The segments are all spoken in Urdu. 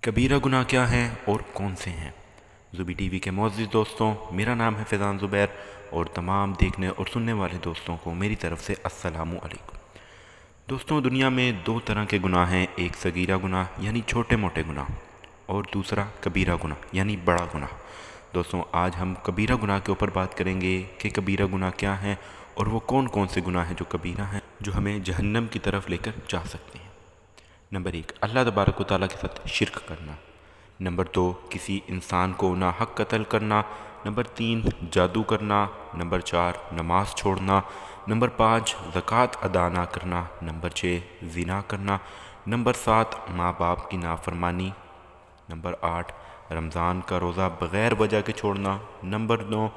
کبیرہ گناہ کیا ہیں اور کون سے ہیں؟ زبی ٹی وی کے معزز دوستوں، میرا نام ہے فیضان زبیر اور تمام دیکھنے اور سننے والے دوستوں کو میری طرف سے السلام علیکم۔ دوستوں، دنیا میں دو طرح کے گناہ ہیں، ایک صغیرہ گناہ یعنی چھوٹے موٹے گناہ اور دوسرا کبیرہ گناہ یعنی بڑا گناہ۔ دوستوں، آج ہم کبیرہ گناہ کے اوپر بات کریں گے کہ کبیرہ گناہ کیا ہیں اور وہ کون کون سے گناہ ہیں جو کبیرہ ہیں، جو ہمیں جہنم کی طرف لے کر جا سکتے ہیں۔ نمبر 1، اللہ تبارک و تعالیٰ کے ساتھ شرک کرنا۔ نمبر 2، کسی انسان کو ناحق قتل کرنا۔ نمبر 3، جادو کرنا۔ نمبر 4، نماز چھوڑنا۔ نمبر 5، زکوٰۃ ادا نہ کرنا۔ نمبر 6، زنا کرنا۔ نمبر 7، ماں باپ کی نافرمانی۔ نمبر 8، رمضان کا روزہ بغیر وجہ کے چھوڑنا۔ نمبر 9،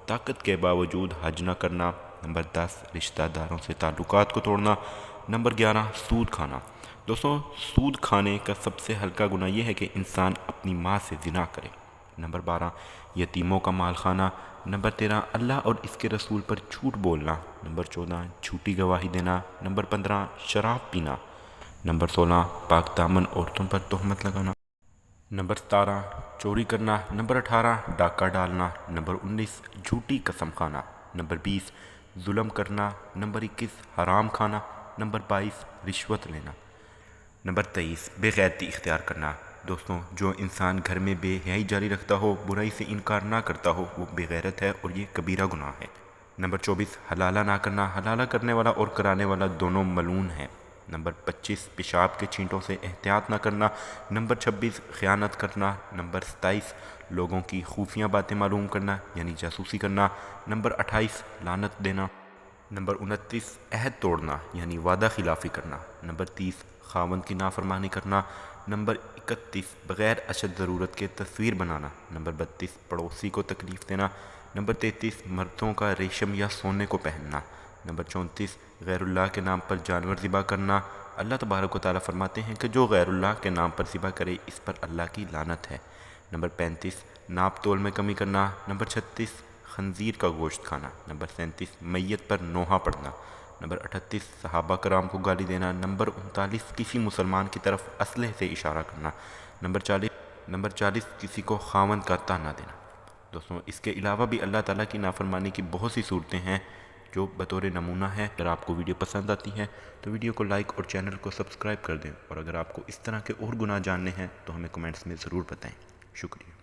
طاقت کے باوجود حج نہ کرنا۔ نمبر 10، رشتہ داروں سے تعلقات کو توڑنا۔ نمبر 11، سود کھانا۔ دوستوں، سود کھانے کا سب سے ہلکا گناہ یہ ہے کہ انسان اپنی ماں سے زنا کرے۔ نمبر 12، یتیموں کا مال کھانا۔ نمبر 13، اللہ اور اس کے رسول پر جھوٹ بولنا۔ نمبر 14، جھوٹی گواہی دینا۔ نمبر 15، شراب پینا۔ نمبر 16، پاک دامن عورتوں پر تہمت لگانا۔ نمبر 17، چوری کرنا۔ نمبر 18، ڈاکہ ڈالنا۔ نمبر 19، جھوٹی قسم کھانا۔ نمبر 20، ظلم کرنا۔ نمبر 21، حرام کھانا۔ نمبر 22، رشوت لینا۔ نمبر 23، بے غیرتی اختیار کرنا۔ دوستوں، جو انسان گھر میں بے حیائی جاری رکھتا ہو، برائی سے انکار نہ کرتا ہو، وہ بے غیرت ہے اور یہ کبیرہ گناہ ہے۔ نمبر 24، حلالہ نہ کرنا۔ حلالہ کرنے والا اور کرانے والا دونوں ملعون ہیں۔ نمبر 25، پیشاب کے چھینٹوں سے احتیاط نہ کرنا۔ نمبر 26، خیانت کرنا۔ نمبر 27، لوگوں کی خفیہ باتیں معلوم کرنا یعنی جاسوسی کرنا۔ نمبر 28، لعنت دینا۔ نمبر 29، عہد توڑنا یعنی وعدہ خلافی کرنا۔ نمبر 30، خاوند کی نافرمانی کرنا۔ نمبر 31، بغیر اشد ضرورت کے تصویر بنانا۔ نمبر 32، پڑوسی کو تکلیف دینا۔ نمبر 33، مردوں کا ریشم یا سونے کو پہننا۔ نمبر 34، غیر اللہ کے نام پر جانور ذبح کرنا۔ اللہ تبارک و تعالیٰ فرماتے ہیں کہ جو غیر اللہ کے نام پر ذبح کرے اس پر اللہ کی لعنت ہے۔ نمبر 35، ناپ تول میں کمی کرنا۔ نمبر 36، خنزیر کا گوشت کھانا۔ نمبر 37، میت پر نوحہ پڑھنا۔ نمبر 38، صحابہ کرام کو گالی دینا۔ نمبر 39، کسی مسلمان کی طرف اسلحے سے اشارہ کرنا۔ نمبر 40، کسی کو خاوند کا طعنہ دینا۔ دوستوں، اس کے علاوہ بھی اللہ تعالیٰ کی نافرمانی کی بہت سی صورتیں ہیں جو بطور نمونہ ہے۔ اگر آپ کو ویڈیو پسند آتی ہے تو ویڈیو کو لائک اور چینل کو سبسکرائب کر دیں، اور اگر آپ کو اس طرح کے اور گناہ جاننے ہیں تو ہمیں کمنٹس میں ضرور بتائیں۔ شکریہ۔